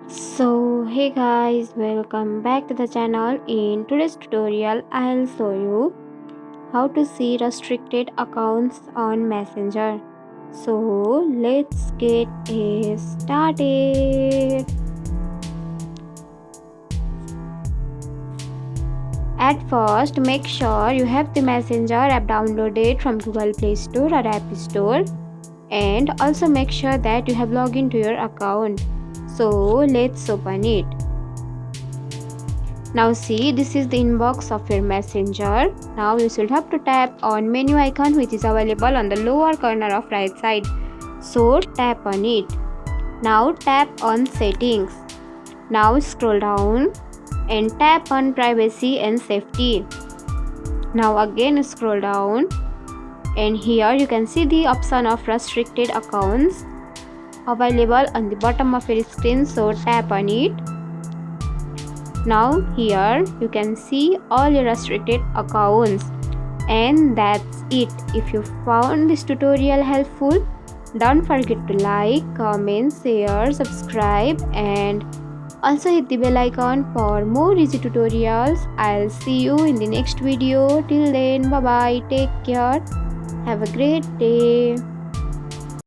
So hey guys, welcome back to the channel. In today's tutorial I'll show you how to see restricted accounts on Messenger. So let's get it started. At first, make sure you have the Messenger app downloaded from Google Play Store or App Store, and also make sure that you have logged into your account. So let's open it. Now see, this is the inbox of your Messenger. Now you should have to tap on menu icon which is available on the lower corner of right side. So tap on it. Now tap on settings. Now scroll down and tap on privacy and safety. Now again scroll down, and here you can see the option of restricted accounts available on the bottom of your screen, so tap on it. Now here you can see all your restricted accounts, and that's it. If you found this tutorial helpful, don't forget to like, comment, share, subscribe, and also hit the bell icon for more easy tutorials. I'll see you in the next video. Till then, bye bye, take care, have a great day.